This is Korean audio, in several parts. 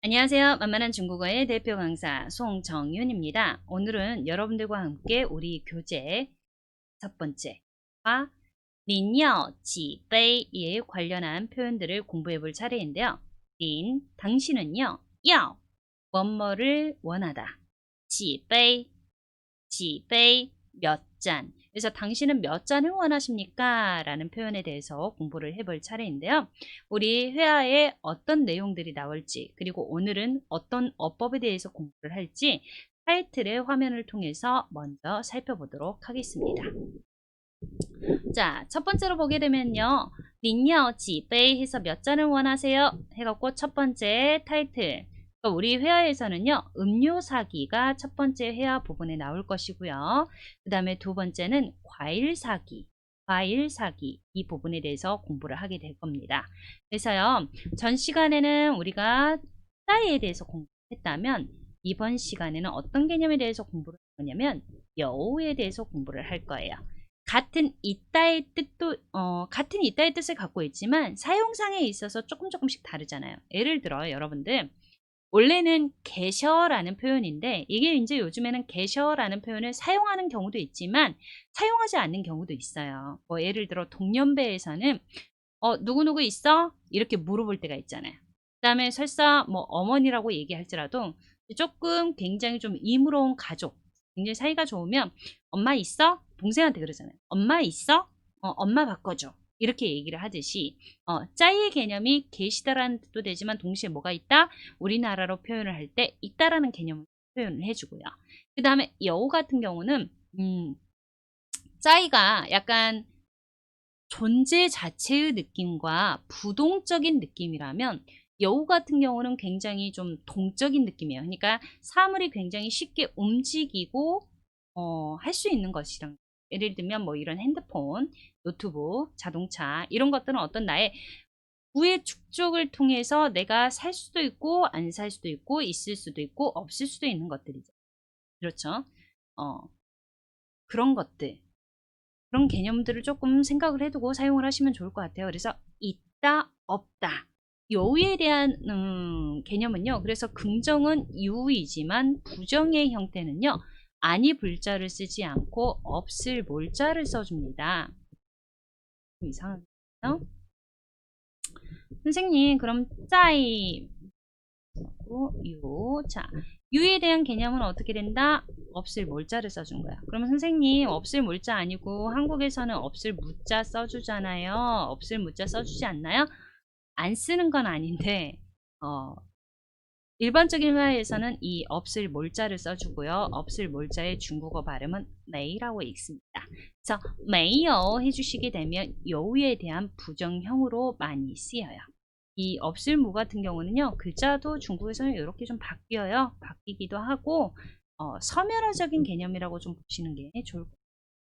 안녕하세요. 만만한 중국어의 대표 강사 송정윤입니다. 오늘은 여러분들과 함께 우리 교재 첫 번째 화 린要 几杯에 관련한 표현들을 공부해 볼 차례인데요. 린, 당신은요. 要, 뭐뭐를 원하다. 几杯, 几杯, 몇 잔. 그래서 당신은 몇 잔을 원하십니까? 라는 표현에 대해서 공부를 해볼 차례인데요. 우리 회화에 어떤 내용들이 나올지, 그리고 오늘은 어떤 어법에 대해서 공부를 할지 타이틀의 화면을 통해서 먼저 살펴보도록 하겠습니다. 자, 첫 번째로 보게 되면요. 린要 几杯 해서 몇 잔을 원하세요? 해갖고 첫 번째 타이틀. 그러니까 우리 회화에서는요. 음료 사기가 첫 번째 회화 부분에 나올 것이고요. 그 다음에 두 번째는 과일 사기. 과일 사기 이 부분에 대해서 공부를 하게 될 겁니다. 그래서요. 전 시간에는 우리가 싸이에 대해서 공부했다면 이번 시간에는 어떤 개념에 대해서 공부를 할 거냐면 여우에 대해서 공부를 할 거예요. 같은 있다의 뜻도 같은 있다의 뜻을 갖고 있지만 사용상에 있어서 조금씩 다르잖아요. 예를 들어 여러분들 원래는 계셔라는 표현인데 이게 이제 요즘에는 계셔라는 표현을 사용하는 경우도 있지만 사용하지 않는 경우도 있어요. 뭐 예를 들어 동년배에서는 누구누구 있어? 이렇게 물어볼 때가 있잖아요. 그 다음에 설사 뭐 어머니라고 얘기할지라도 조금 굉장히 좀 이무러운 가족, 굉장히 사이가 좋으면 엄마 있어? 동생한테 그러잖아요. 엄마 있어? 엄마 바꿔줘. 이렇게 얘기를 하듯이 짜이의 개념이 계시다라는 뜻도 되지만 동시에 뭐가 있다? 우리나라로 표현을 할 때 있다라는 개념을 표현을 해주고요. 그 다음에 여우 같은 경우는 짜이가 약간 존재 자체의 느낌과 부동적인 느낌이라면 여우 같은 경우는 굉장히 좀 동적인 느낌이에요. 그러니까 사물이 굉장히 쉽게 움직이고 할 수 있는 것이랑 예를 들면 뭐 이런 핸드폰, 노트북, 자동차 이런 것들은 어떤 나의 부의 축적을 통해서 내가 살 수도 있고 안 살 수도 있고 있을 수도 있고 없을 수도 있는 것들이죠. 그렇죠? 그런 것들. 그런 개념들을 조금 생각을 해두고 사용을 하시면 좋을 것 같아요. 그래서 있다, 없다. 여우에 대한 개념은요. 그래서 긍정은 유이지만 부정의 형태는요. 아니 불자를 쓰지 않고 없을 몰자를 써줍니다. 좀 이상하네요. 선생님 그럼 짜이 유. 자, 유에 대한 개념은 어떻게 된다? 없을 몰자를 써준 거야. 그러면 선생님 없을 몰자 아니고 한국에서는 없을 무자 써주잖아요. 없을 무자 써주지 않나요? 안 쓰는 건 아닌데 일반적인 회화에서는 이 없을 몰자를 써주고요. 없을 몰자의 중국어 발음은 메이라고 읽습니다. 그래서 메이어 해주시게 되면 여우에 대한 부정형으로 많이 쓰여요. 이 없을 무 같은 경우는요. 글자도 중국에서는 이렇게 좀 바뀌어요. 바뀌기도 하고 서면화적인 개념이라고 좀 보시는 게 좋을 것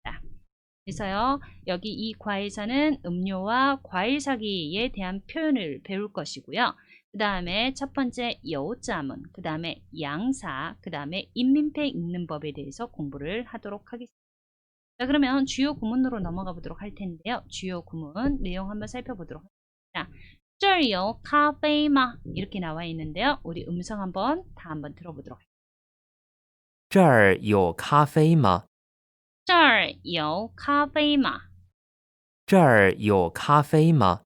같습니다. 그래서요. 여기 이 과에서는 음료와 과일 사기에 대한 표현을 배울 것이고요. 그 다음에 첫 번째 여자문, 그 다음에 양사, 그 다음에 인민폐 읽는 법에 대해서 공부를 하도록 하겠습니다. 자, 그러면 주요 구문으로 넘어가 보도록 할 텐데요. 주요 구문 내용 한번 살펴보도록 하겠습니다. 这儿有咖啡吗? 이렇게 나와 있는데요. 우리 음성 한번 다 한번 들어보도록 할게요. 这儿有咖啡吗？这儿有咖啡吗?这儿有咖啡吗？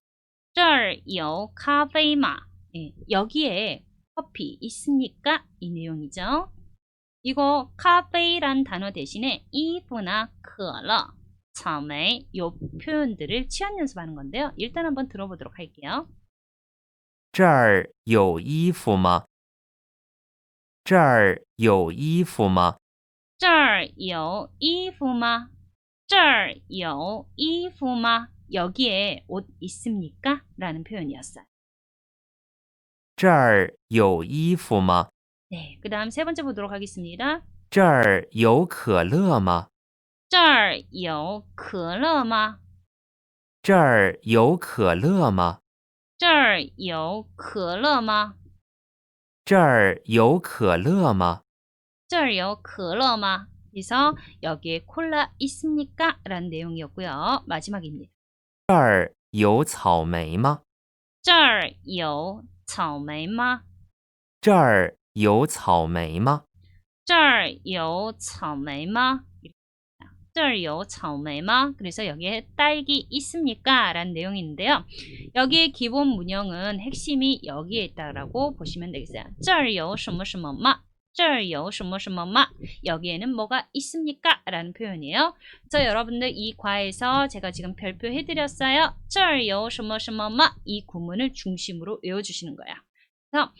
这儿有咖啡吗? 예, 여기에 커피 있습니까? 이 내용이죠. 이거 카페란 단어 대신에 이브나 크러,草莓 요 표현들을 치환 연습하는 건데요. 일단 한번 들어보도록 할게요. 这儿有衣服吗？这儿有衣服吗？这儿有衣服吗?这儿有衣服吗? 여기에 옷 있습니까? 라는 표현이었어요. 这儿有衣服吗？ 네, 그 다음 세 번째 보도록 하겠습니다. 这儿有可乐吗？这儿有可乐吗?这儿有可乐吗？这儿有可乐吗?这儿有可乐吗？这儿有可乐吗? 그래서 여기에 콜라 있습니까? 라는 내용이었고요. 마지막입니다. 这儿有草莓吗？这儿有草莓吗?这这儿有草莓吗？这儿有草莓吗? 这儿有草莓吗? 그래서 여기에 딸기 있습니까? 라는 내용이 있는데요. 여기에 기본 문형은 핵심이 여기에 있다라고 보시면 되겠어요. 这儿有什么什么吗?这儿有什么什么吗? 여기에는 뭐가 있습니까? 라는 표현이에요. 그래서 여러분들 이 과에서 제가 지금 별표 해드렸어요. 这儿有什么什么吗? 이 구문을 중심으로 외워주시는 거예요. 그래서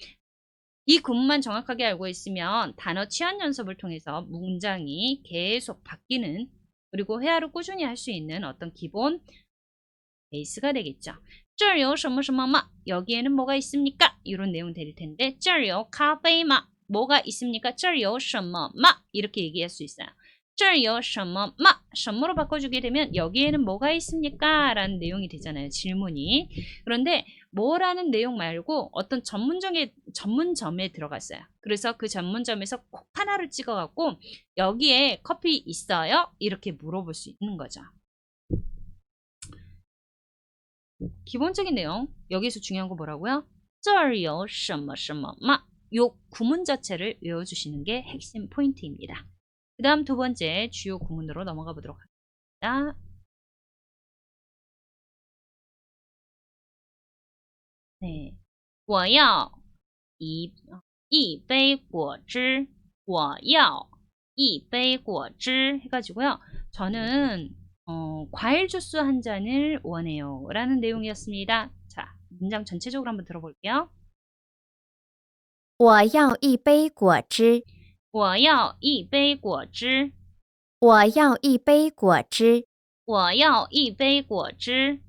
이 구문만 정확하게 알고 있으면 단어 취한 연습을 통해서 문장이 계속 바뀌는 그리고 회화를 꾸준히 할 수 있는 어떤 기본 베이스가 되겠죠. 这儿有什么什么吗? 여기에는 뭐가 있습니까? 이런 내용 될 텐데 这儿有咖啡吗? 뭐가 있습니까? 这儿有什么吗? 이렇게 얘기할 수 있어요. 这儿有什么吗? 什么로 바꿔주게 되면 여기에는 뭐가 있습니까? 라는 내용이 되잖아요. 질문이. 그런데 뭐라는 내용 말고 어떤 전문점에 들어갔어요. 그래서 그 전문점에서 콕 하나를 찍어갖고 여기에 커피 있어요? 이렇게 물어볼 수 있는 거죠. 기본적인 내용 여기서 중요한 거 뭐라고요? 这儿有什么什么吗? 요 구문 자체를 외워주시는 게 핵심 포인트입니다. 그 다음 두 번째 주요 구문으로 넘어가 보도록 하겠습니다. 네, 我要一杯果汁我要一杯果汁 해가지고요. 저는 과일 주스 한 잔을 원해요 라는 내용이었습니다. 자, 문장 전체적으로 한번 들어볼게요. 我要一杯果汁我要一杯果汁我要一杯果汁我要一杯果汁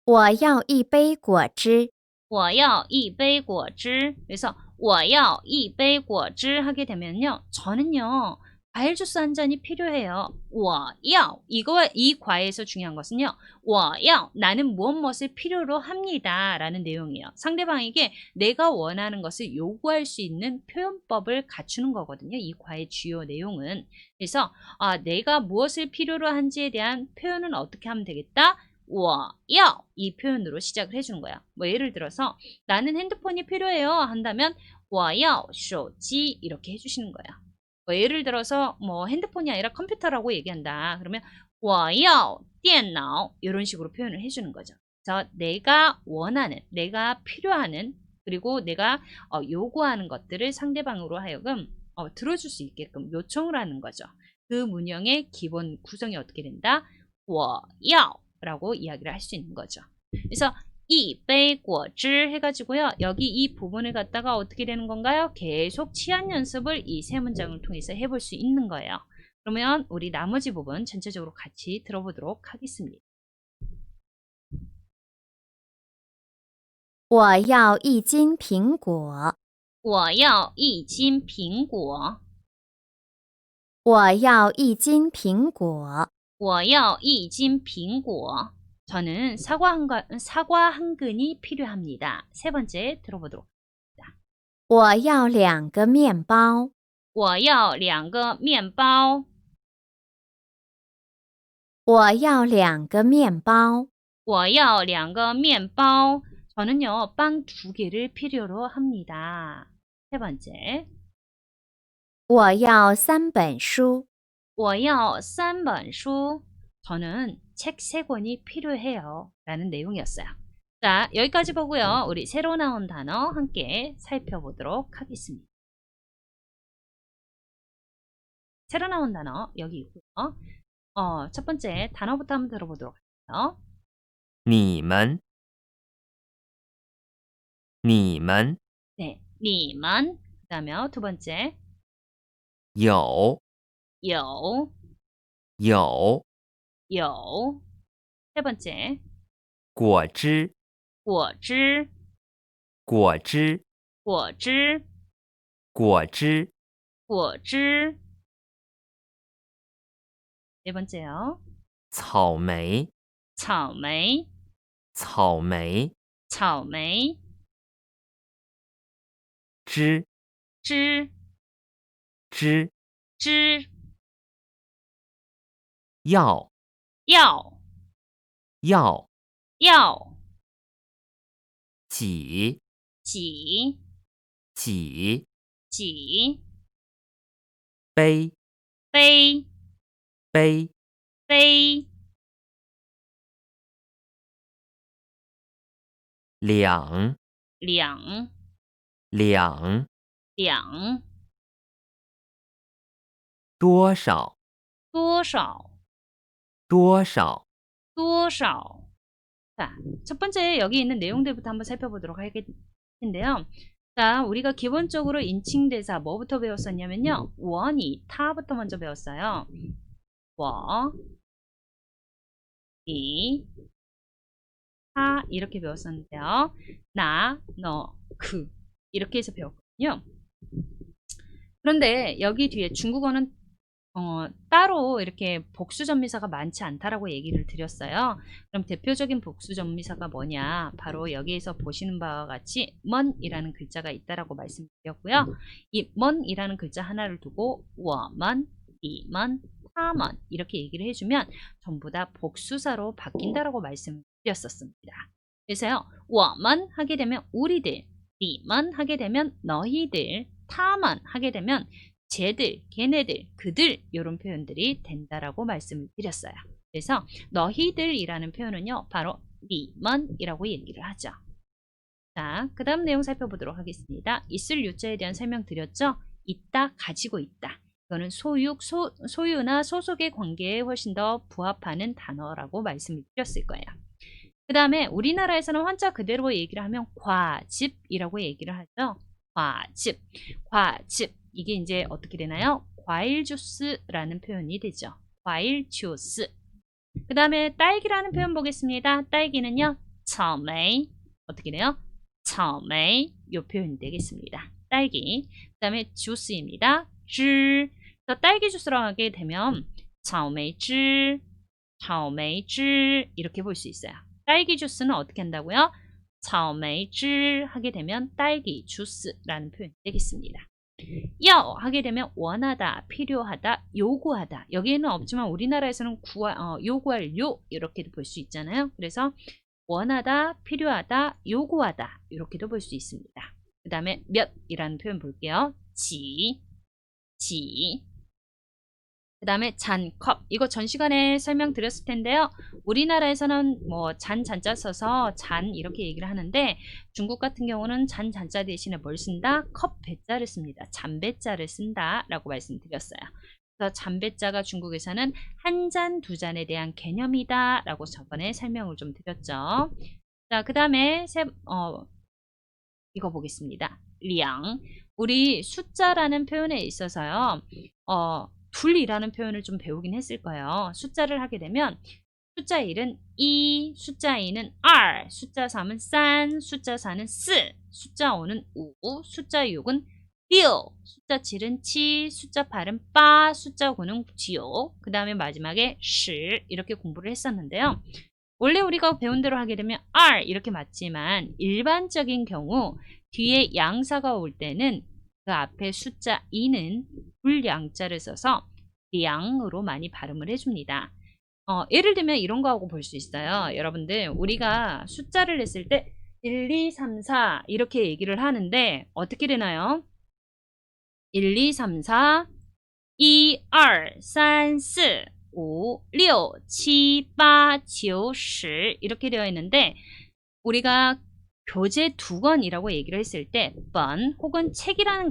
我要一杯果汁我要一杯果汁 그래서 我要一杯果汁 하게 되면요. 저는요. 과일 주스 한 잔이 필요해요. 我要 이 과에서 중요한 것은요. 我要 나는 무엇을 필요로 합니다. 라는 내용이에요. 상대방에게 내가 원하는 것을 요구할 수 있는 표현법을 갖추는 거거든요. 이 과의 주요 내용은. 그래서 내가 무엇을 필요로 한지에 대한 표현은 어떻게 하면 되겠다? 我要 이 표현으로 시작을 해주는 거야. 뭐 예를 들어서 나는 핸드폰이 필요해요 한다면 我要手机 이렇게 해주시는 거야. 뭐 예를 들어서 뭐 핸드폰이 아니라 컴퓨터라고 얘기한다. 그러면 我要电脑 이런 식으로 표현을 해주는 거죠. 그래서 내가 원하는, 내가 필요하는 그리고 내가 요구하는 것들을 상대방으로 하여금 들어줄 수 있게끔 요청을 하는 거죠. 그 문형의 기본 구성이 어떻게 된다? 我要 라고 이야기를 할 수 있는 거죠. 그래서 이杯果汁 해가지고요. 여기 이 부분을 갖다가 어떻게 되는 건가요? 계속 치안 연습을 이 세 문장을 통해서 해볼 수 있는 거예요. 그러면 우리 나머지 부분 전체적으로 같이 들어보도록 하겠습니다. 我要一斤苹果我要一斤苹果我要一斤苹果我要一斤苹果 저는 사과 한 근이 필요합니다. 세 번째 들어보도록 하겠습니다. 我要两个面包我要两个面包我要两个面包我要两个面包 저는요 빵 2개를 필요로 합니다. 세 번째 我要3本书我要3本书 저는 책 3권이 필요해요 라는 내용이었어요. 자, 여기까지 보고요. 우리 새로 나온 단어 함께 살펴보도록 하겠습니다. 새로 나온 단어 여기 있고요. 첫 번째 단어부터 한번 들어보도록 할게요. 你们 네, 你们 그 다음에 두 번째 有有세 번째 果汁果汁果汁果汁果汁果汁 네 번째요. 草莓草莓草莓草莓汁汁汁汁要要要要挤挤挤 지, 杯，杯，杯，杯，两，两，两，两，多少，多少，多少，多少. 자, 첫 번째 여기 있는 내용들부터 한번 살펴보도록 할 텐데요. 자, 우리가 기본적으로 인칭대사 뭐부터 배웠었냐면요. 원이, 타부터 먼저 배웠어요. 我, 이, 타 이렇게 배웠었는데요. 나, 너, 그 이렇게 해서 배웠거든요. 그런데 여기 뒤에 중국어는 따로 이렇게 복수전미사가 많지 않다라고 얘기를 드렸어요. 그럼 대표적인 복수전미사가 뭐냐? 바로 여기에서 보시는 바와 같이 먼이라는 글자가 있다라고 말씀드렸고요. 이 먼이라는 글자 하나를 두고 我们, 你们, 他们 이렇게 얘기를 해주면 전부 다 복수사로 바뀐다라고 말씀드렸었습니다. 그래서요, 我们 하게 되면 우리들, 你们 하게 되면 너희들, 他们 하게 되면 쟤들, 걔네들, 그들 이런 표현들이 된다라고 말씀을 드렸어요. 그래서 너희들이라는 표현은요. 바로 니먼이라고 얘기를 하죠. 자, 그 다음 내용 살펴보도록 하겠습니다. 있을 유자에 대한 설명 드렸죠? 있다, 가지고 있다. 이거는 소유나 소속의 관계에 훨씬 더 부합하는 단어라고 말씀을 드렸을 거예요. 그 다음에 우리나라에서는 환자 그대로 얘기를 하면 과즙이라고 얘기를 하죠. 과즙, 과즙. 이게 이제 어떻게 되나요? 과일 주스라는 표현이 되죠. 과일 주스. 그 다음에 딸기라는 표현 보겠습니다. 딸기는요. 草莓 어떻게 돼요? 草莓 요 표현이 되겠습니다. 딸기. 그 다음에 주스입니다. 汁. 딸기 주스라고 하게 되면 草莓汁, 草莓汁 이렇게 볼 수 있어요. 딸기 주스는 어떻게 한다고요? 草莓汁 하게 되면 딸기 주스라는 표현이 되겠습니다. 야 하게 되면 원하다, 필요하다, 요구하다. 여기에는 없지만 우리나라에서는 요구할 요 이렇게도 볼 수 있잖아요. 그래서 원하다, 필요하다, 요구하다 이렇게도 볼 수 있습니다. 그 다음에 몇이라는 표현 볼게요. 지. 그 다음에 잔, 컵. 이거 전 시간에 설명드렸을 텐데요. 우리나라에서는 뭐 잔자 써서 잔 이렇게 얘기를 하는데 중국 같은 경우는 잔자 대신에 뭘 쓴다? 컵 배자를 씁니다. 잔배자를 쓴다 라고 말씀드렸어요. 그래서 잔배자가 중국에서는 한 잔, 두 잔에 대한 개념이다 라고 저번에 설명을 좀 드렸죠. 자, 그 다음에 이거 보겠습니다. 량. 우리 숫자라는 표현에 있어서요. 둘이라는 표현을 좀 배우긴 했을 거예요. 숫자를 하게 되면 숫자 1은 2, 숫자 2는 2, 숫자 3은 3, 숫자 4는 4, 숫자 5는 5, 숫자 6은 6, 숫자 7은 7, 숫자 8은 8, 숫자 9는 9, 그 다음에 마지막에 10 이렇게 공부를 했었는데요. 원래 우리가 배운 대로 하게 되면 R 이렇게 맞지만 일반적인 경우 뒤에 양사가 올 때는 그 앞에 숫자 2는 불양자를 써서 량으로 많이 발음을 해줍니다. 예를 들면 이런 거하고 볼 수 있어요. 여러분들 우리가 숫자를 냈을 때 1, 2, 3, 4 이렇게 얘기를 하는데 어떻게 되나요? 1, 2, 3, 4 1, 2, 3, 4 5, 6, 7, 8, 9, 10 이렇게 되어 있는데 우리가 교재 두 권이라고 얘기를 했을 때 번 혹은 책이라는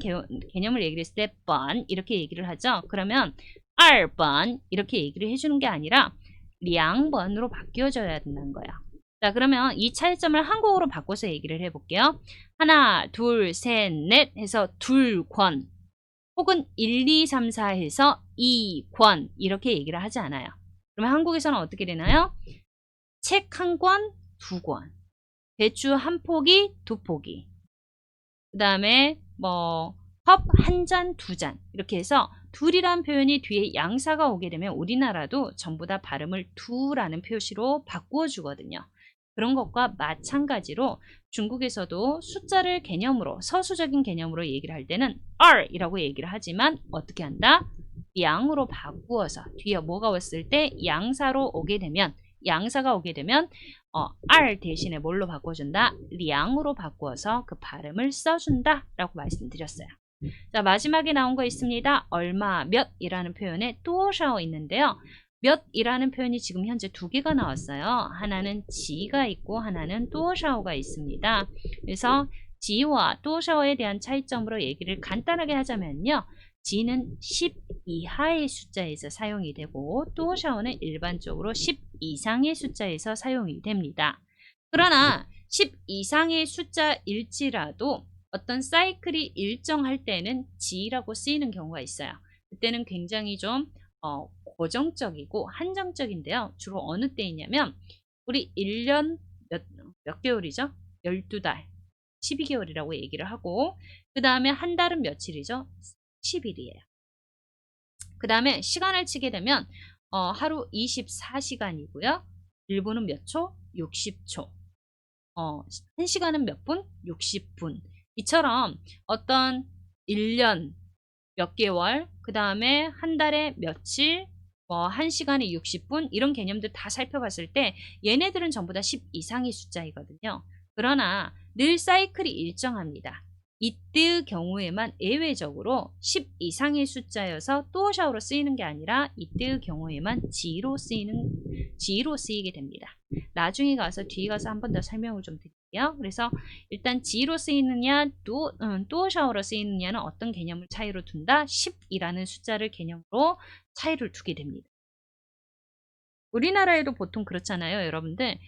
개념을 얘기를 했을 때 번 이렇게 얘기를 하죠. 그러면 2번 이렇게 얘기를 해주는 게 아니라 2번으로 바뀌어져야 된다는 거예요. 자, 그러면 이 차이점을 한국어로 바꿔서 얘기를 해볼게요. 하나, 둘, 셋, 넷 해서 2권 혹은 1, 2, 3, 4 해서 2권 이렇게 얘기를 하지 않아요. 그러면 한국에서는 어떻게 되나요? 책 한 권, 2권. 배추 한 포기, 2포기. 그 다음에 컵 한 잔, 2잔. 이렇게 해서 둘이란 표현이 뒤에 양사가 오게 되면 우리나라도 전부 다 발음을 두라는 표시로 바꾸어 주거든요. 그런 것과 마찬가지로 중국에서도 숫자를 개념으로 서수적인 개념으로 얘기를 할 때는 R이라고 얘기를 하지만 어떻게 한다? 양으로 바꾸어서 뒤에 뭐가 왔을 때 양사로 오게 되면 양사가 오게 되면 R 대신에 뭘로 바꿔준다? 량으로 바꾸어서 그 발음을 써준다 라고 말씀드렸어요. 자, 마지막에 나온 거 있습니다. 얼마, 몇이라는 표현에 多少 있는데요. 몇이라는 표현이 지금 현재 두 개가 나왔어요. 하나는 지가 있고 하나는 多少가 있습니다. 그래서 지와 多少에 대한 차이점으로 얘기를 간단하게 하자면요. 지는 10 이하의 숫자에서 사용이 되고 多少는 일반적으로 10 이상의 숫자에서 사용이 됩니다. 그러나 10 이상의 숫자일지라도 어떤 사이클이 일정할 때는 지라고 쓰이는 경우가 있어요. 그때는 굉장히 좀 고정적이고 한정적인데요. 주로 어느 때이냐면 우리 1년 몇 개월이죠? 12달, 12개월이라고 얘기를 하고 그 다음에 한 달은 며칠이죠? 10일이에요. 그 다음에 시간을 치게 되면 하루 24시간이고요. 1분은 몇 초? 60초. 1시간은 몇 분? 60분. 이처럼 어떤 1년 몇 개월, 그 다음에 한 달에 며칠, 1시간에 60분 이런 개념들 다 살펴봤을 때 얘네들은 전부 다 10 이상의 숫자이거든요. 그러나 늘 사이클이 일정합니다. 이때의 경우에만 예외적으로 10 이상의 숫자여서 多少로 쓰이는 게 아니라 이때의 경우에만 지로 쓰이게 됩니다. 나중에 가서 뒤에 가서 한 번 더 설명을 좀 드릴게요. 그래서 일단 지로 쓰이느냐 多少로 쓰이느냐는 어떤 개념을 차이로 둔다? 10이라는 숫자를 개념으로 차이를 두게 됩니다. 우리나라에도 보통 그렇잖아요. 여러분들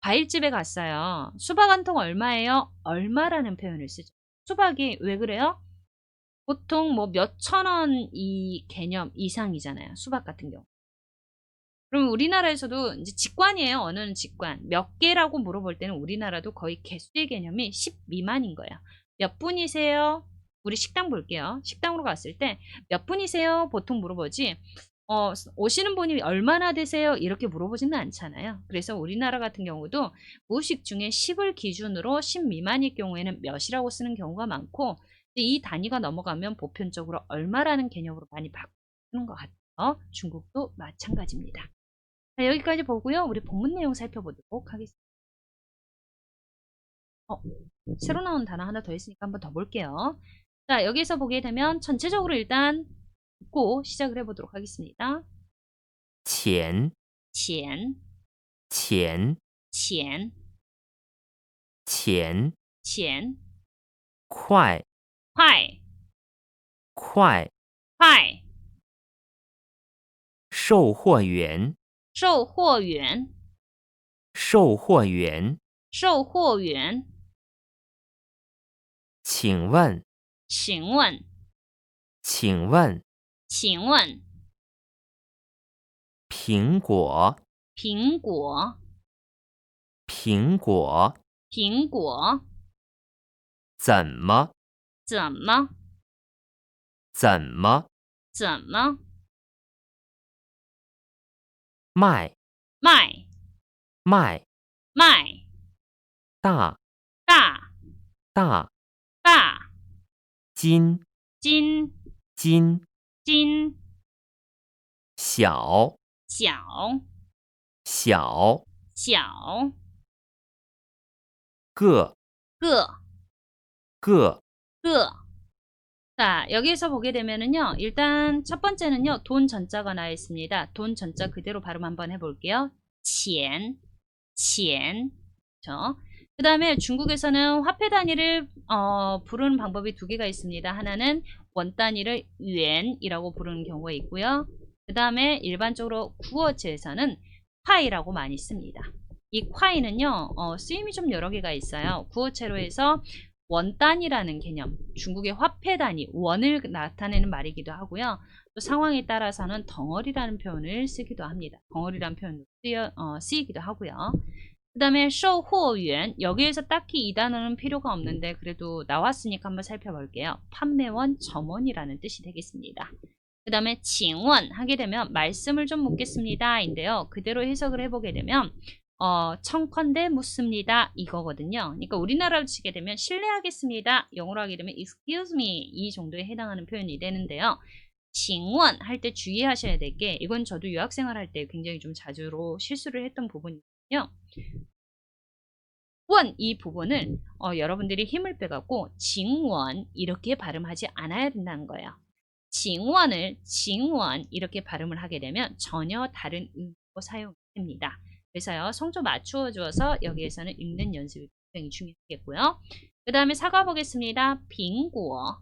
과일집에 갔어요. 수박 한 통 얼마예요? 얼마라는 표현을 쓰죠. 수박이 왜 그래요? 보통 뭐 몇천 원 이 개념 이상이잖아요. 수박 같은 경우. 그럼 우리나라에서도 이제 직관이에요. 언어는 직관. 몇 개라고 물어볼 때는 우리나라도 거의 개수의 개념이 10 미만인 거예요. 몇 분이세요? 우리 식당 볼게요. 식당으로 갔을 때 몇 분이세요? 보통 물어보지. 오시는 분이 얼마나 되세요? 이렇게 물어보지는 않잖아요. 그래서 우리나라 같은 경우도 무식 중에 10을 기준으로 10 미만일 경우에는 몇이라고 쓰는 경우가 많고 이 단위가 넘어가면 보편적으로 얼마라는 개념으로 많이 바꾸는 것 같아요. 중국도 마찬가지입니다. 자, 여기까지 보고요. 우리 본문 내용 살펴보도록 하겠습니다. 새로 나온 단어 하나 더 있으니까 한번 더 볼게요. 자, 여기서 보게 되면 전체적으로 일단 듣고 시작을 해보도록 하겠습니다. 钱钱钱钱钱钱快快快快售货员售货员售货员售货员请问请问请问请问苹果苹果苹果苹果怎么怎么怎么怎么卖卖卖卖大大大大斤斤斤斤小小小小个个个个자, 여기에서 보게 되면은요, 일단 첫 번째는요, 돈 전자가 나와 있습니다. 돈 전자 그대로 발음 한번 해볼게요. 钱, 钱. 그 다음에 중국에서는 화폐 단위를 부르는 방법이 두 개가 있습니다. 하나는 원 단위를 yuan이라고 부르는 경우가 있고요. 그 다음에 일반적으로 구어체에서는 콰이라고 많이 씁니다. 이 콰이는요, 쓰임이 좀 여러 개가 있어요. 구어체로 해서 원 단위라는 개념, 중국의 화폐 단위, 원을 나타내는 말이기도 하고요. 또 상황에 따라서는 덩어리라는 표현을 쓰기도 합니다. 덩어리라는 표현으로 쓰이기도 하고요. 그 다음에 售货员, 여기에서 딱히 이 단어는 필요가 없는데 그래도 나왔으니까 한번 살펴볼게요. 판매원, 점원이라는 뜻이 되겠습니다. 그 다음에 请问 하게 되면 말씀을 좀 묻겠습니다 인데요. 그대로 해석을 해보게 되면 청컨대 묻습니다 이거거든요. 그러니까 우리나라로 치게 되면 실례하겠습니다. 영어로 하게 되면 excuse me 이 정도에 해당하는 표현이 되는데요. 请问 할 때 주의하셔야 될 게 이건 저도 유학생활 할 때 굉장히 좀 자주로 실수를 했던 부분이거든요. 원 이 부분을 여러분들이 힘을 빼갖고 징원 이렇게 발음하지 않아야 된다는 거예요. 징원을 징원 이렇게 발음을 하게 되면 전혀 다른 의미로 사용됩니다. 그래서요 성조 맞추어 주어서 여기에서는 읽는 연습이 굉장히 중요하겠고요. 그 다음에 사과 보겠습니다. 빙구어,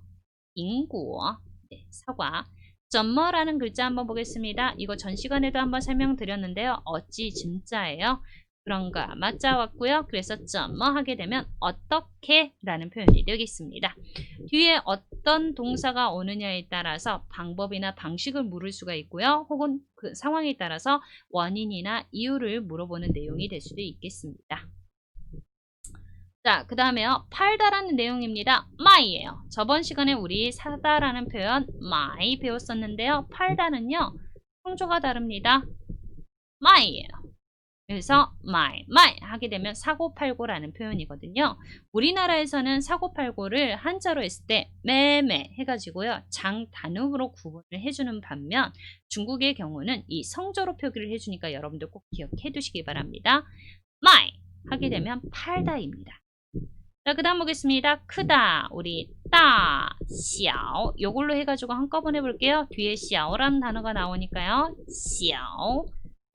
빙구어, 네, 사과. 점머라는 글자 한번 보겠습니다. 이거 전 시간에도 한번 설명드렸는데요. 어찌 진짜예요. 그런가 맞자 왔고요. 그래서 점머 하게 되면 어떻게 라는 표현이 되겠습니다. 뒤에 어떤 동사가 오느냐에 따라서 방법이나 방식을 물을 수가 있고요. 혹은 그 상황에 따라서 원인이나 이유를 물어보는 내용이 될 수도 있겠습니다. 자, 그 다음에요. 팔다라는 내용입니다. 마이예요. 저번 시간에 우리 사다라는 표현 마이 배웠었는데요. 팔다는요. 성조가 다릅니다. 마이예요. 그래서 마이 하게 되면 사고팔고라는 표현이거든요. 우리나라에서는 사고팔고를 한자로 했을 때 매매 해가지고요. 장단음으로 구분을 해주는 반면 중국의 경우는 이 성조로 표기를 해주니까 여러분들 꼭 기억해 두시기 바랍니다. 마이 하게 되면 팔다입니다. 자, 그 다음 보겠습니다. 크다. 우리 따, xiao 요걸로 해가지고 한꺼번에 볼게요. 뒤에 xiao라는 단어가 나오니까요. xiao.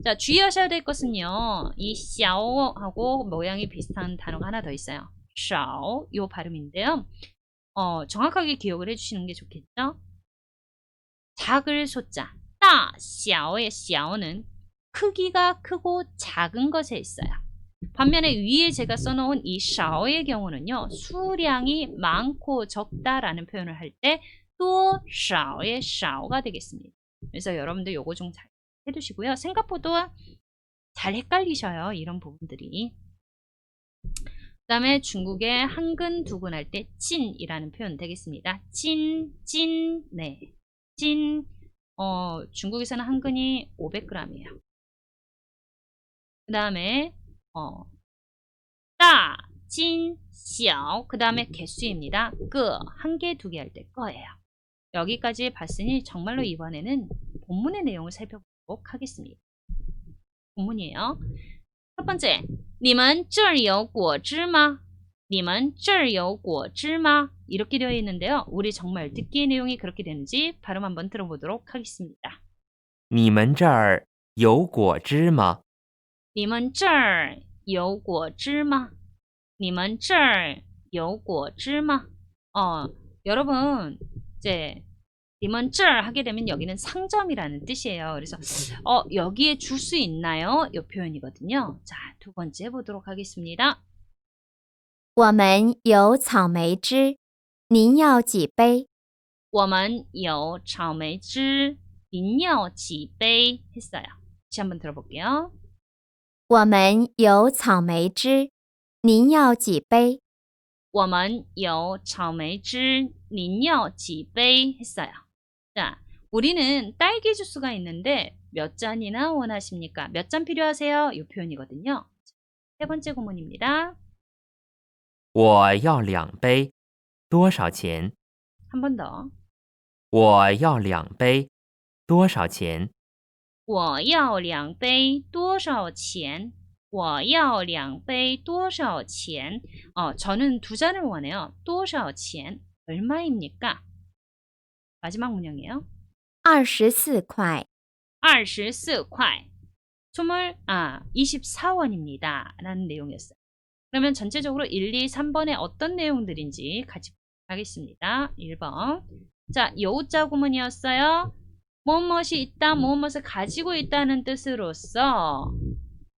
자, 주의하셔야 될 것은요. 이 xiao하고 모양이 비슷한 단어가 하나 더 있어요. 샤오 요 발음인데요. 정확하게 기억을 해주시는 게 좋겠죠? 작을 소자 따, xiao의 xiao는 크기가 크고 작은 것에 있어요. 반면에 위에 제가 써놓은 이 샤오의 경우는요. 수량이 많고 적다라는 표현을 할 때 또 샤오의 샤오가 되겠습니다. 그래서 여러분들 요거 좀 잘 해두시고요. 생각보다 잘 헷갈리셔요. 이런 부분들이. 그 다음에 중국의 한근 두근할 때 찐이라는 표현 되겠습니다. 찐, 네. 찐, 중국에서는 한근이 500g이에요. 그 다음에 따, 찐, xiao 그 다음에 개수입니다. 한 개, 두 개 할 때 거예요. 여기까지 봤으니 정말로 이번에는 본문의 내용을 살펴보도록 하겠습니다. 본문이에요. 첫 번째, 你们这儿有果汁吗?你们这儿有果汁吗? 이렇게 되어 있는데요. 우리 정말 듣기의 내용이 그렇게 되는지 발음 한번 들어보도록 하겠습니다. 你们这儿有果汁吗？你们这儿有果汁吗?你们这儿有果汁吗? 여러분 이제 你们这儿 하게 되면 여기는 상점이라는 뜻이에요. 그래서 여기에 줄 수 있나요? 이 표현이거든요. 자, 두 번째 보도록 하겠습니다. 我们有草莓汁，您要几杯？我们有草莓汁，您要几杯? 했어요. 다시 한번 들어볼게요. 我们有草莓汁，您要几杯？我们有草莓汁，您要几杯? 했어요. 자, 우리는 딸기 주스가 있는데 몇 잔이나 원하십니까? 몇 잔 필요하세요? 이 표현이거든요. 세 번째 구문입니다. 我要2杯，多少钱？ 한 번 더. 我要2杯，多少钱？我要2杯，多少钱?我要2杯，多少钱? 저는 두 잔을 원해요. 多少钱? 얼마입니까? 마지막 문형이에요. 24块。 24块. 24원입니다. 라는 내용이었어요. 그러면 전체적으로 1, 2, 3번에 어떤 내용들인지 같이 하겠습니다. 1번. 자, 요자 구문이었어요. 무엇이 있다, 무엇을 가지고 있다는 뜻으로서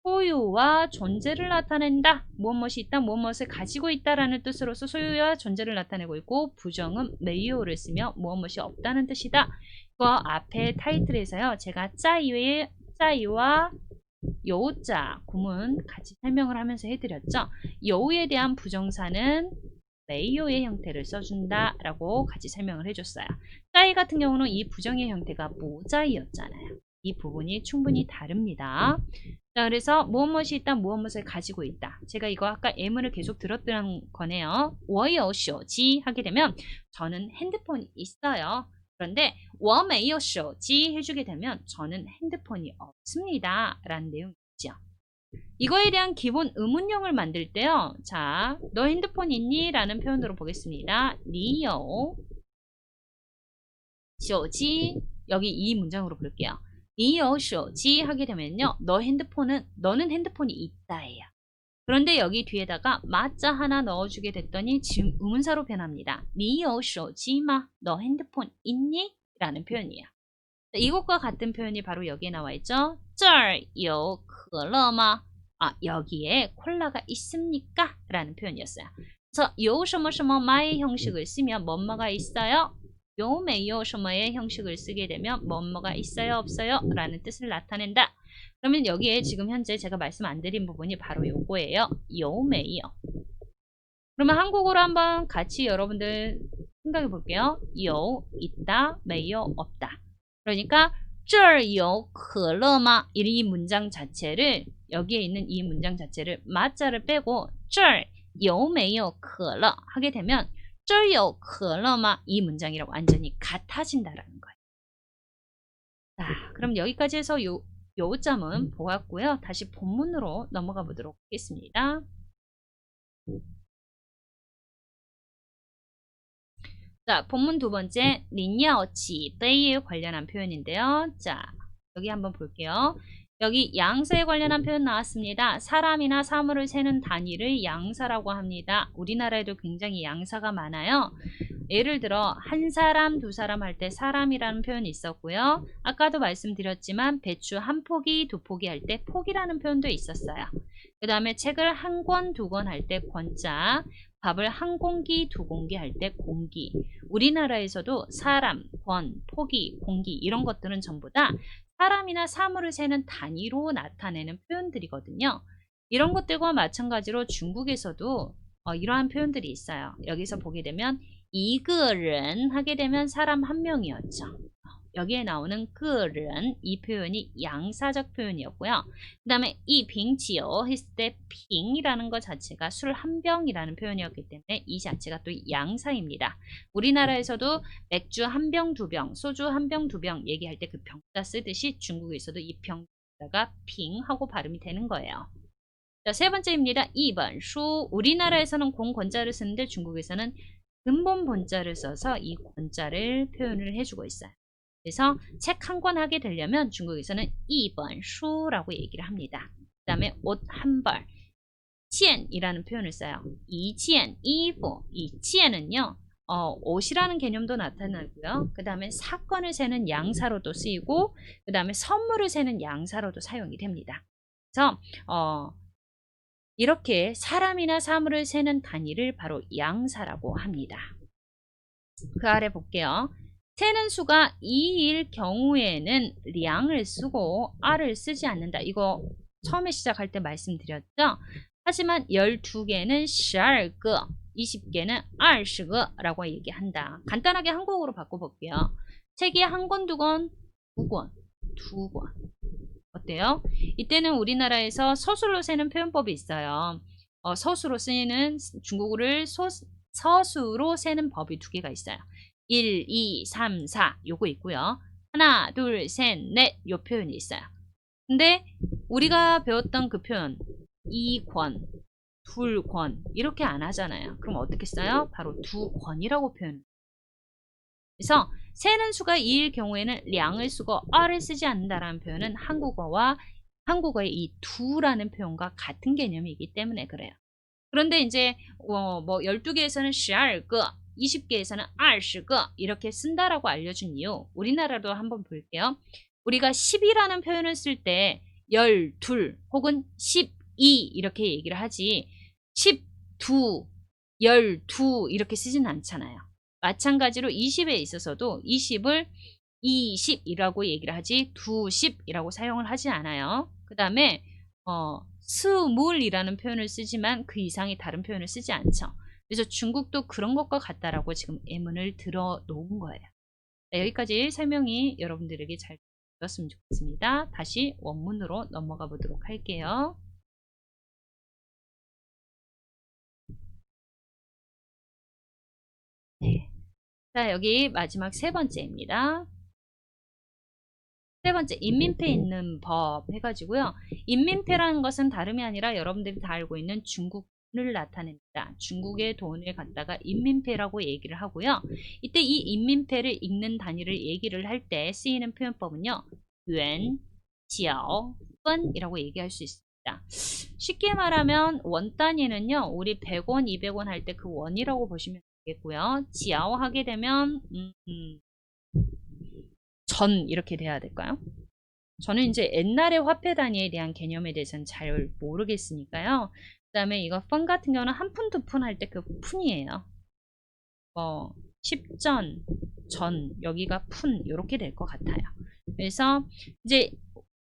소유와 존재를 나타낸다. 무엇이 있다, 무엇을 가지고 있다라는 뜻으로서 소유와 존재를 나타내고 있고 부정은 메이오를 쓰며 무엇이 없다는 뜻이다. 이거 앞에 타이틀에서요. 제가 짜이와 요자 구문 같이 설명을 하면서 해드렸죠. 요에 대한 부정사는 메이오의 형태를 써준다 라고 같이 설명을 해줬어요. 짜이 같은 경우는 이 부정의 형태가 모자이였잖아요. 이 부분이 충분히 다릅니다. 자, 그래서 무엇이 있다, 무엇을 가지고 있다. 제가 이거 아까 예문을 계속 들었던 거네요. 我有手机 하게 되면 저는 핸드폰이 있어요. 그런데 我没有手机 해주게 되면 저는 핸드폰이 없습니다. 라는 내용이죠. 이거에 대한 기본 의문형을 만들 때요. 자, 너 핸드폰 있니? 라는 표현으로 보겠습니다. 你有 手机 여기 이 문장으로 볼게요. 你有手机 하게 되면요. 너는 핸드폰이 있다예요. 그런데 여기 뒤에다가 마자 하나 넣어주게 됐더니 지금 의문사로 변합니다. 你有手机吗? 너 핸드폰 있니? 라는 표현이에요. 이것과 같은 표현이 바로 여기에 나와 있죠. 这儿有可乐吗? 여기에 콜라가 있습니까? 라는 표현이었어요. 그래서 有什么什么마의 형식을 쓰면 뭐뭐가 있어요? 有没有什么의 형식을 쓰게 되면 뭐뭐가 있어요? 없어요? 라는 뜻을 나타낸다. 그러면 여기에 지금 현재 제가 말씀 안 드린 부분이 바로 요거예요. 有没有 그러면 한국어로 한번 같이 여러분들 생각해 볼게요. 有 있다, 没有 없다. 그러니까 这儿有可乐吗? 이 문장 자체를 여기에 있는 이 문장 자체를 마자를 빼고 这儿有没有可乐 하게 되면 这儿有可乐吗? 이 문장이랑 완전히 같아진다라는 거예요. 자, 그럼 여기까지 해서 요점은 보았고요. 다시 본문으로 넘어가 보도록 하겠습니다. 자, 본문 두 번째, 林要几杯에 관련한 표현인데요. 자, 여기 한번 볼게요. 여기 양사에 관련한 표현 나왔습니다. 사람이나 사물을 세는 단위를 양사라고 합니다. 우리나라에도 굉장히 양사가 많아요. 예를 들어 한 사람, 두 사람 할 때 사람이라는 표현이 있었고요. 아까도 말씀드렸지만 배추 한 포기, 두 포기 할 때 포기라는 표현도 있었어요. 그 다음에 책을 한 권, 두 권 할 때 권자, 밥을 한 공기, 두 공기 할 때 공기. 우리나라에서도 사람, 권, 포기, 공기 이런 것들은 전부 다 사람이나 사물을 세는 단위로 나타내는 표현들이거든요. 이런 것들과 마찬가지로 중국에서도 이러한 표현들이 있어요. 여기서 보게 되면 一个人 하게 되면 사람 한 명이었죠. 여기에 나오는 个人 이 표현이 양사적 표현이었고요. 그 다음에 一瓶酒 했을 때 빙이라는 것 자체가 술 한 병이라는 표현이었기 때문에 이 자체가 또 양사입니다. 우리나라에서도 맥주 한 병, 두 병, 소주 한 병, 두 병 얘기할 때 그 병자 쓰듯이 중국에서도 이 병자가 빙하고 발음이 되는 거예요. 자, 세 번째입니다. 一本书 우리나라에서는 공권자를 쓰는데 중국에서는 근본 본자를 써서 이 권자를 표현을 해주고 있어요. 그래서 책 한 권 하게 되려면 중국에서는 一本书라고 얘기를 합니다. 그 다음에 옷 한 벌, 件이라는 표현을 써요. 一件衣服, 이 件은요 옷이라는 개념도 나타나고요. 그 다음에 사건을 세는 양사로도 쓰이고 그 다음에 선물을 세는 양사로도 사용이 됩니다. 그래서 이렇게 사람이나 사물을 세는 단위를 바로 양사라고 합니다. 그 아래 볼게요. 세는 수가 2일 경우에는 량을 쓰고 알을 쓰지 않는다. 이거 처음에 시작할 때 말씀드렸죠. 하지만 12개는 12个, 20개는 20个라고 얘기한다. 간단하게 한국어로 바꿔볼게요. 책이 한 권, 두 권, 두 권, 두 권. 어때요? 이때는 우리나라에서 서술로 세는 표현법이 있어요. 서수로 쓰이는 중국어를 서수로 세는 법이 두 개가 있어요. 1, 2, 3, 4 요거 있고요. 하나, 둘, 셋, 넷 요 표현이 있어요. 근데 우리가 배웠던 그 표현 2권, 둘권 이렇게 안 하잖아요. 그럼 어떻게 써요? 바로 두 권이라고 표현해요. 그래서 세는 수가 2일 경우에는 량을 쓰고 어를 쓰지 않는다라는 표현은 한국어의 이 두라는 표현과 같은 개념이기 때문에 그래요. 그런데 이제 뭐 12개에서는 12个, 20개에서는 20个 이렇게 쓴다라고 알려준 이유 우리나라도 한번 볼게요. 우리가 10이라는 표현을 쓸 때 12 혹은 12 이렇게 얘기를 하지 12, 12 이렇게 쓰지는 않잖아요. 마찬가지로 20에 있어서도 20을 20이라고 얘기를 하지 20이라고 사용을 하지 않아요. 그 다음에 스물이라는 표현을 쓰지만 그 이상의 다른 표현을 쓰지 않죠. 그래서 중국도 그런 것과 같다라고 지금 예문을 들어 놓은 거예요. 자, 여기까지 설명이 여러분들에게 잘 되었으면 좋겠습니다. 다시 원문으로 넘어가 보도록 할게요. 네. 자, 여기 마지막 세 번째입니다. 세 세 번째, 인민폐 있는 법 해가지고요. 인민폐라는 것은 다름이 아니라 여러분들이 다 알고 있는 중국을 나타냅니다. 중국의 돈을 갖다가 인민폐라고 얘기를 하고요. 이때 이 인민폐를 읽는 단위를 얘기를 할 때 쓰이는 표현법은요. yuan, jiao, 펀이라고 얘기할 수 있습니다. 쉽게 말하면 원 단위는요. 우리 100원, 200원 할 때 그 원이라고 보시면 되겠고요. 지아오 하게 되면 전 이렇게 돼야 될까요? 저는 이제 옛날의 화폐 단위에 대한 개념에 대해서는 잘 모르겠으니까요. 그 다음에 이거 펀 같은 경우는 한 푼, 두 푼 할 때 그 푼이에요. 10전, 전, 여기가 푼 이렇게 될 것 같아요. 그래서 이제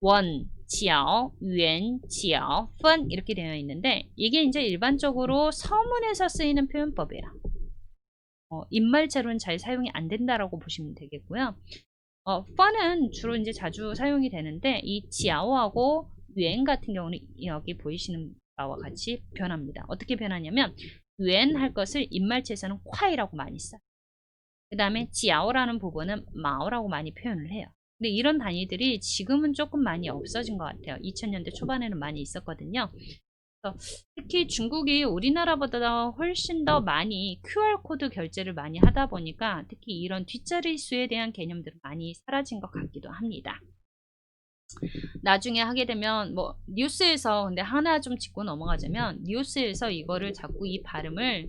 원, 지ao, yuan, 지ao, 펀 이렇게 되어 있는데 이게 이제 일반적으로 서문에서 쓰이는 표현법이에요. 입말체로는 잘 사용이 안 된다라고 보시면 되겠고요. 펀은 주로 이제 자주 사용이 되는데 이 지아오하고 yuan 같은 경우는 여기 보이시는 바와 같이 변합니다. 어떻게 변하냐면 yuan 할 것을 입말체에서는 콰이라고 많이 써요. 그 다음에 지아오라는 부분은 마오라고 많이 표현을 해요. 근데 이런 단위들이 지금은 조금 많이 없어진 것 같아요. 2000년대 초반에는 많이 있었거든요. 특히 중국이 우리나라보다 훨씬 더 많이 QR코드 결제를 많이 하다 보니까 특히 이런 뒷자리 수에 대한 개념들은 많이 사라진 것 같기도 합니다. 나중에 하게 되면 뭐 뉴스에서 근데 하나 좀 짚고 넘어가자면 뉴스에서 이거를 자꾸 이 발음을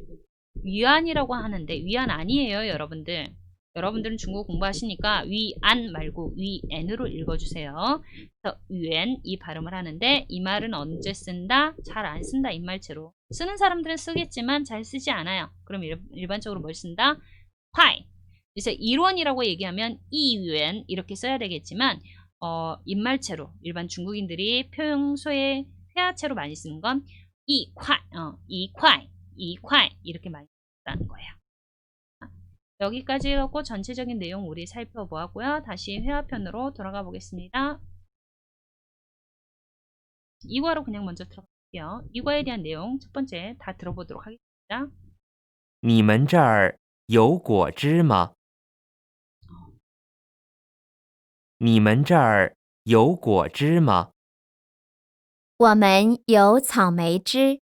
위안이라고 하는데 위안 아니에요, 여러분들. 여러분들은 중국 공부하시니까 위안 말고 위엔으로 읽어주세요. 그래서 위엔 이 발음을 하는데 이 말은 언제 쓴다? 잘 안 쓴다 입말체로. 쓰는 사람들은 쓰겠지만 잘 쓰지 않아요. 그럼 일반적으로 뭘 쓴다? 콰이. 그래서 1원이라고 얘기하면 이위엔 이렇게 써야 되겠지만 입말체로 일반 중국인들이 평소에 회화체로 많이 쓰는 건 이콰이 이렇게 많이 쓴다는 거예요. 여기까지 하고 전체적인 내용 우리 살펴보았고요. 다시 회화편으로 돌아가 보겠습니다. 이과로 그냥 먼저 들어갈게요. 이과에 대한 내용 첫 번째 다 들어보도록 하겠습니다. 你们这儿有果汁吗？你们这儿有果汁吗？我们有草莓汁，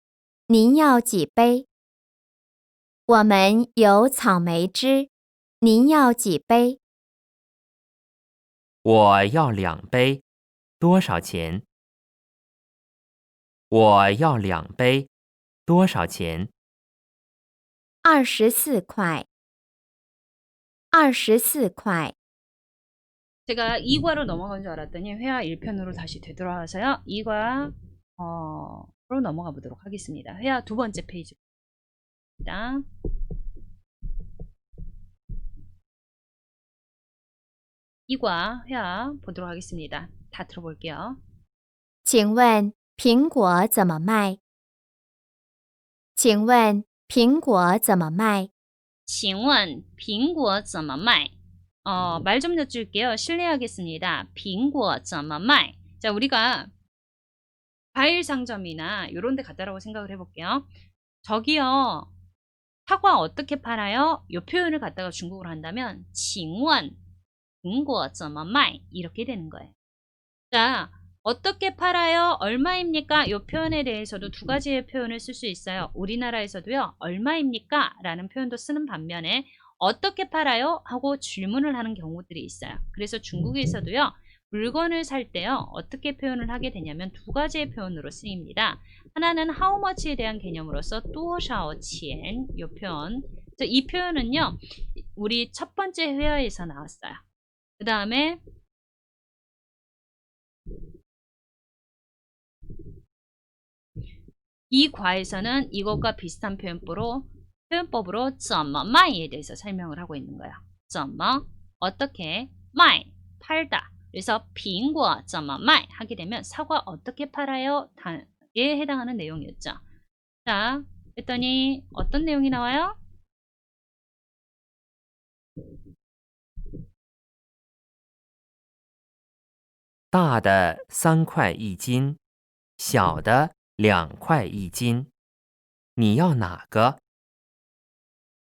您要几杯？我们有草莓汁，您要几杯？我要2杯，多少钱？我要2杯，多少钱？ 24块。24块。 제가 2과로 넘어간 줄 알았더니 회화 1편으로 다시 되돌아와서요. 2과로 넘어가 보도록 하겠습니다. 회화 두 번째 페이지입니다. 이과 회화 보도록 하겠습니다. 다 들어볼게요. 请问苹果怎么卖？请问苹果怎么卖？请问苹果怎么卖? 말 좀 여쭐게요. 실례하겠습니다. 苹果怎么卖? 자, 우리가 과일 상점이나 이런 데 갔다라고 생각을 해볼게요. 저기요, 사과 어떻게 팔아요? 이 표현을 갖다가 중국어로 한다면 请问苹果怎么卖? 이렇게 되는 거예요. 자, 어떻게 팔아요? 얼마입니까? 이 표현에 대해서도 두 가지의 표현을 쓸 수 있어요. 우리나라에서도요, 얼마입니까? 라는 표현도 쓰는 반면에 어떻게 팔아요? 하고 질문을 하는 경우들이 있어요. 그래서 중국에서도요, 물건을 살 때요, 어떻게 표현을 하게 되냐면 두 가지의 표현으로 쓰입니다. 하나는 how much에 대한 개념으로서 多少钱 이 표현. 이 표현은요, 우리 첫 번째 회화에서 나왔어요. 그 다음에 이 과에서는 이것과 비슷한 표현법으로 怎么卖에 대해서 설명을 하고 있는 거예요. 怎么 어떻게 卖 팔다. 그래서 苹果怎么卖 하게 되면 사과 어떻게 팔아요? 에 해당하는 내용이었죠. 자, 했더니 어떤 내용이 나와요? 大的3块1斤，小的2块1斤，你要哪个？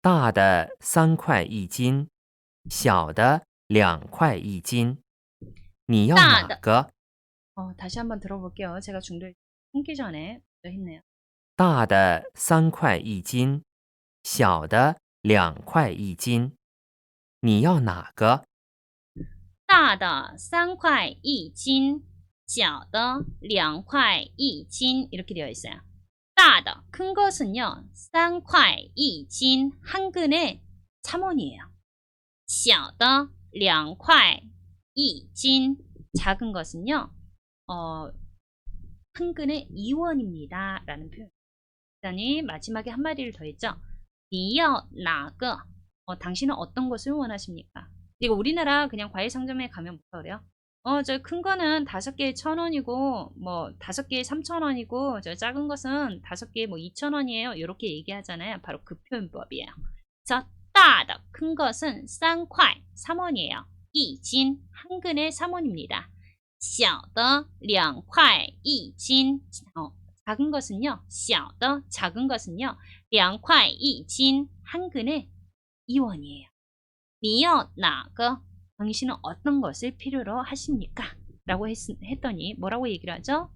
大的3块1斤，小的2块1斤，你要大的哪个？ 다시 한번 들어볼게요. 제가 중도에 끊기 전에 먼저 했네요. 大的3块1斤，小的2块1斤，你要哪个？大的3块1斤，小的2块1斤 이렇게 되어 있어요. 大的 큰 것은요. 3块1斤 한 근에 3원이에요. 小的2块1斤 작은 것은요. 한 근에 2원입니다. 라는 표현. 그다음에 마지막에 한 마디를 더했죠. 你要哪个? 당신은 어떤 것을 원하십니까? 이거 우리나라 그냥 과일 상점에 가면 뭐라 그래요? 저 큰 거는 5개에 1,000원이고 뭐 5개에 3,000원이고 저 작은 것은 5개에 뭐 2,000원이에요. 이렇게 얘기하잖아요. 바로 그 표현법이에요. 그래서 大的 큰 것은 3块 3원이에요. 1斤 한 근에 3원입니다. 小的2块1斤 작은 것은요. 小的 작은 것은요. 2块1斤 한 근에 2원이에요. 你要哪个? 당신은 어떤 것을 필요로 하십니까? 라고 했더니 뭐라고 얘기를 하죠?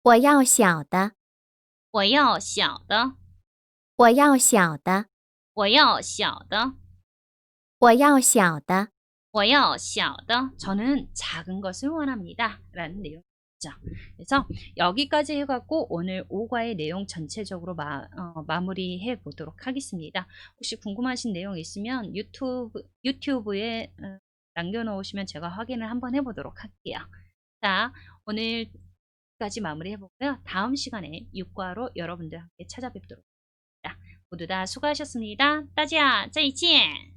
我要小的，我要小的,我要小的，我要小的,我要小的。我要小的. 저는 작은 것을 원합니다. 라는 내용이죠. 그래서 여기까지 해갖고 오늘 5과의 내용 전체적으로 마무리해 보도록 하겠습니다. 혹시 궁금하신 내용 있으면 유튜브에 남겨놓으시면 제가 확인을 한번 해보도록 할게요. 자, 오늘까지 마무리해 보고요. 다음 시간에 6과로 여러분들 함께 찾아뵙도록 하겠습니다. 모두 다 수고하셨습니다. 大家再见.